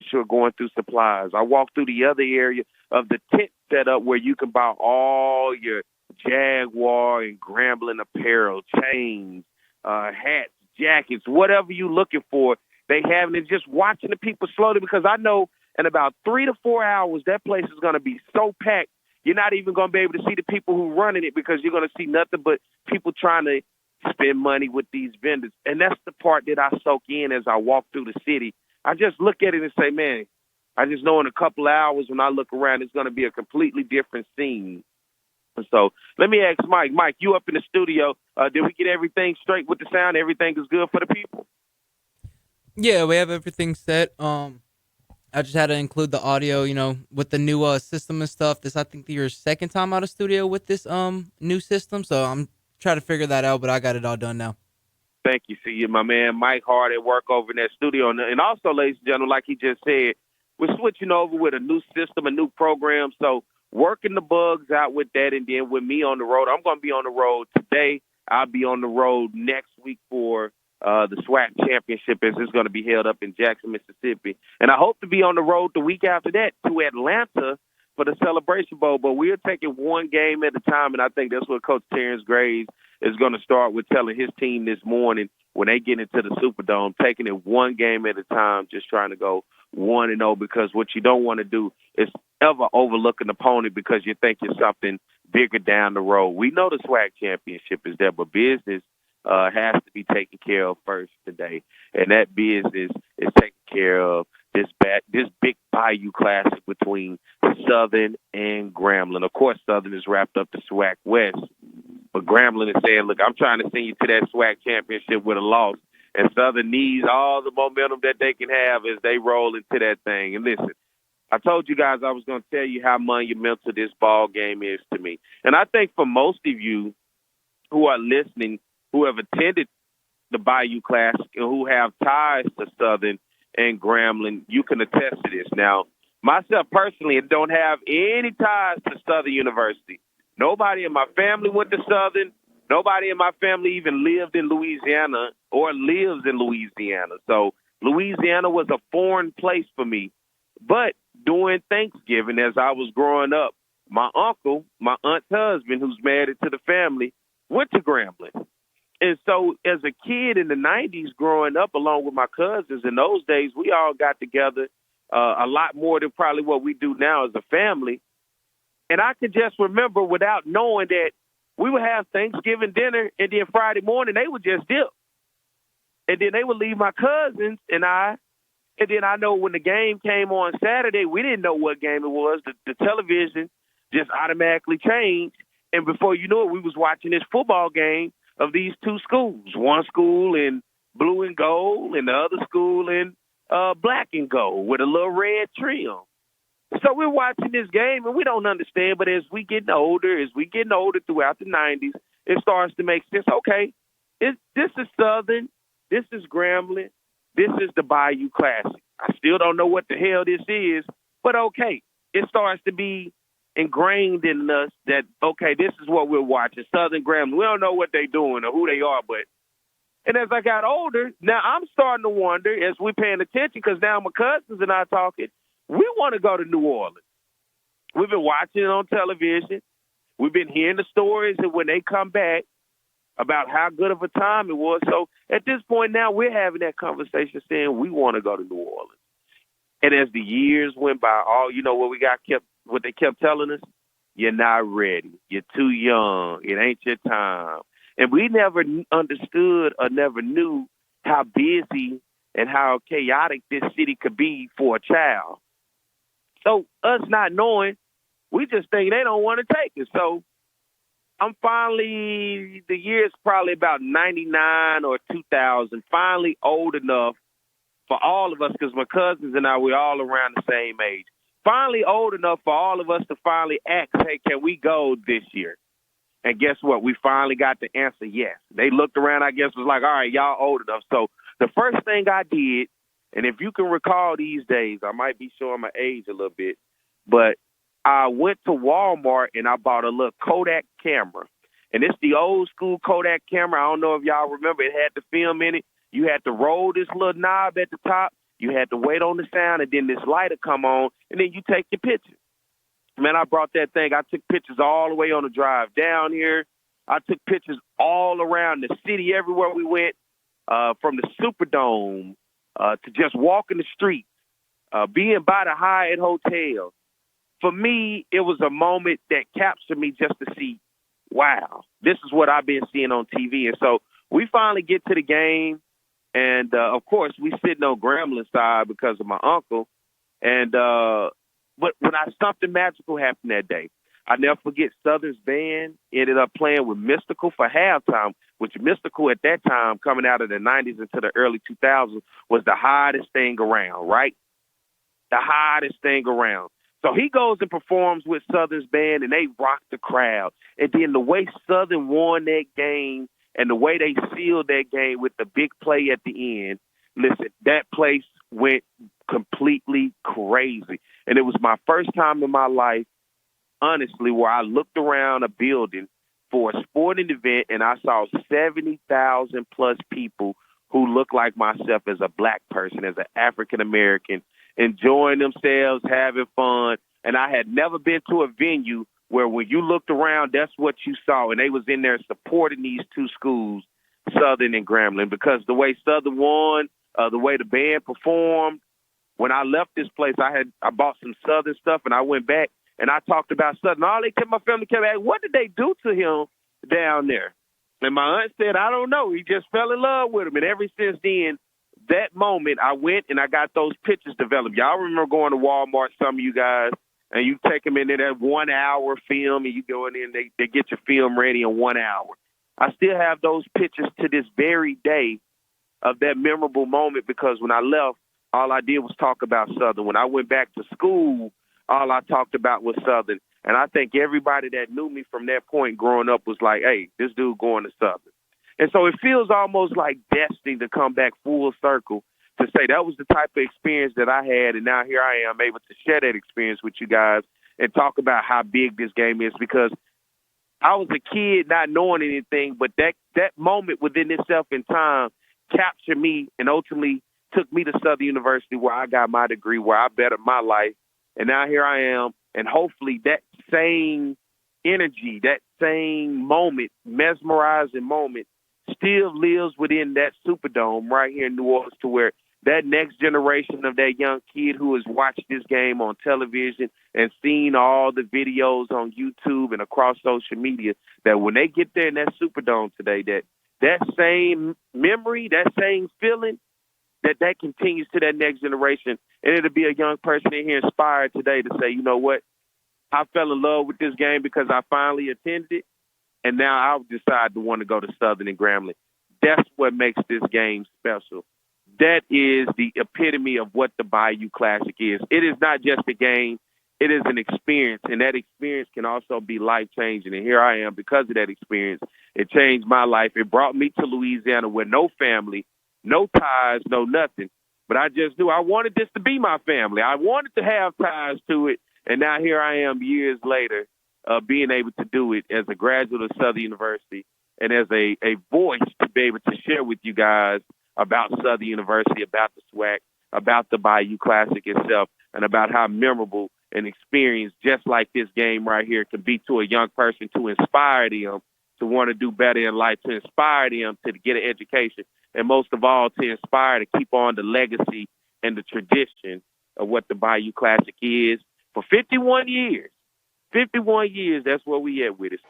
sure going through supplies. I walked through the other area of the tent setup where you can buy all your Jaguar and Grambling apparel, chains, hats, jackets, whatever you're looking for. They have it. Just watching the people slowly, because I know in about 3 to 4 hours that place is going to be so packed. You're not even going to be able to see the people who running it, because you're going to see nothing but people trying to spend money with these vendors. And that's the part that I soak in as I walk through the city. I just look at it and say, man, I just know in a couple of hours when I look around, it's going to be a completely different scene. So let me ask Mike. Mike, you up in the studio. Did we get everything straight with the sound? Everything is good for the people? Yeah, we have everything set. I just had to include the audio, with the new system and stuff. This, I think, your second time out of studio with this new system, so I'm trying to figure that out. But I got it all done now. Thank you. See you, my man Mike hard at work over in that studio. And also, ladies and gentlemen, like he just said, we're switching over with a new system, a new program. So working the bugs out with that, and then with me on the road, I'm going to be on the road today. I'll be on the road next week for the SWAC Championship, as it's going to be held up in Jackson, Mississippi. And I hope to be on the road the week after that to Atlanta for the Celebration Bowl. But we're taking one game at a time, and I think that's what Coach Terrence Graves is going to start with, telling his team this morning when they get into the Superdome, taking it one game at a time, just trying to go 1-0, because what you don't want to do is ever overlook an opponent because you think you're something bigger down the road. We know the SWAC Championship is there, but business has to be taken care of first today, and that business is taken care of this big Bayou Classic between Southern and Grambling. Of course, Southern is wrapped up the SWAC West, but Grambling is saying, look, I'm trying to send you to that SWAC Championship with a loss, and Southern needs all the momentum that they can have as they roll into that thing. And listen, I told you guys I was going to tell you how monumental this ball game is to me. And I think for most of you who are listening, who have attended the Bayou Classic and who have ties to Southern and Grambling, you can attest to this. Now, myself personally, I don't have any ties to Southern University. Nobody in my family went to Southern. Nobody in my family even lived in Louisiana or lives in Louisiana. So Louisiana was a foreign place for me. But during Thanksgiving, as I was growing up, my uncle, my aunt's husband, who's married to the family, went to Grambling. And so as a kid in the 90s growing up along with my cousins, in those days, we all got together a lot more than probably what we do now as a family. And I could just remember, without knowing, that we would have Thanksgiving dinner, and then Friday morning they would just dip. And then they would leave my cousins and I. And then I know when the game came on Saturday, we didn't know what game it was. The television just automatically changed. And before you knew it, we was watching this football game of these two schools, one school in blue and gold and the other school in black and gold with a little red trim. So we're watching this game, and we don't understand, but as we getting older throughout the 90s, it starts to make sense. Okay, this is Southern, this is Grambling, this is the Bayou Classic. I still don't know what the hell this is, but okay, it starts to be ingrained in us that, okay, this is what we're watching, Southern Grambling. We don't know what they're doing or who they are, but and as I got older, now I'm starting to wonder, as we're paying attention, because now my cousins and I talking, we want to go to New Orleans. We've been watching it on television. We've been hearing the stories, and when they come back about how good of a time it was. So at this point now, we're having that conversation saying we want to go to New Orleans. And as the years went by, you know what they kept telling us? You're not ready. You're too young. It ain't your time. And we never understood or never knew how busy and how chaotic this city could be for a child. So us not knowing, we just think they don't want to take it. So I'm finally, the year's probably about 99 or 2000, finally old enough for all of us, because my cousins and I, we're all around the same age. Finally old enough for all of us to finally ask, hey, can we go this year? And guess what? We finally got the answer, yes. They looked around, I guess, was like, all right, y'all old enough. So the first thing I did, and if you can recall these days, I might be showing my age a little bit, but I went to Walmart and I bought a little Kodak camera. And it's the old school Kodak camera. I don't know if y'all remember. It had the film in it. You had to roll this little knob at the top, You had to wait on the sound, and then this light would come on, and then you take your picture. Man, I brought that thing. I took pictures all the way on the drive down here. I took pictures all around the city, everywhere we went, from the Superdome to just walking the streets, being by the Hyatt Hotel. For me, it was a moment that captured me just to see, wow, this is what I've been seeing on TV. And so we finally get to the game, and, of course, we sitting on Grambling side because of my uncle. And but when something magical happened that day, I never forget Southern's band ended up playing with Mystical for halftime, which Mystical at that time, coming out of the 90s into the early 2000s, was the hottest thing around, right? The hottest thing around. So he goes and performs with Southern's band, and they rock the crowd. And then the way Southern won that game and the way they sealed that game with the big play at the end, listen, that place went completely crazy. And it was my first time in my life, honestly, where I looked around a building for a sporting event and I saw 70,000 plus people who looked like myself as a black person, as an African American, enjoying themselves, having fun. And I had never been to a venue where when you looked around, that's what you saw. And they was in there supporting these two schools, Southern and Grambling, because the way Southern won, the way the band performed. When I left this place, I bought some Southern stuff, and I went back and I talked about Southern. My family kept asking, what did they do to him down there? And my aunt said, I don't know. He just fell in love with him. And ever since then, that moment, I went and I got those pictures developed. Y'all remember going to Walmart, some of you guys, and you take them in there, that 1 hour film, and you go in there and they get your film ready in 1 hour. I still have those pictures to this very day of that memorable moment, because when I left, all I did was talk about Southern. When I went back to school, all I talked about was Southern. And I think everybody that knew me from that point growing up was like, hey, this dude going to Southern. And so it feels almost like destiny to come back full circle to say that was the type of experience that I had, and now here I am able to share that experience with you guys and talk about how big this game is, because I was a kid not knowing anything, but that moment within itself in time captured me and ultimately took me to Southern University, where I got my degree, where I bettered my life. And now here I am, and hopefully that same energy, that same moment, mesmerizing moment, still lives within that Superdome right here in New Orleans, to where that next generation of that young kid who has watched this game on television and seen all the videos on YouTube and across social media, that when they get there in that Superdome today, that same memory, that same feeling, that continues to that next generation. And it'll be a young person in here inspired today to say, you know what, I fell in love with this game because I finally attended it, and now I'll decide to want to go to Southern and Grambling. That's what makes this game special. That is the epitome of what the Bayou Classic is. It is not just a game. It is an experience, and that experience can also be life-changing. And here I am because of that experience. It changed my life. It brought me to Louisiana with no family, no ties, no nothing. But I just knew I wanted this to be my family. I wanted to have ties to it. And now here I am years later, being able to do it as a graduate of Southern University and as a voice to be able to share with you guys about Southern University, about the SWAC, about the Bayou Classic itself, and about how memorable an experience just like this game right here can be to a young person, to inspire them to want to do better in life, to inspire them to get an education, and most of all, to inspire to keep on the legacy and the tradition of what the Bayou Classic is. For 51 years, that's where we at with it.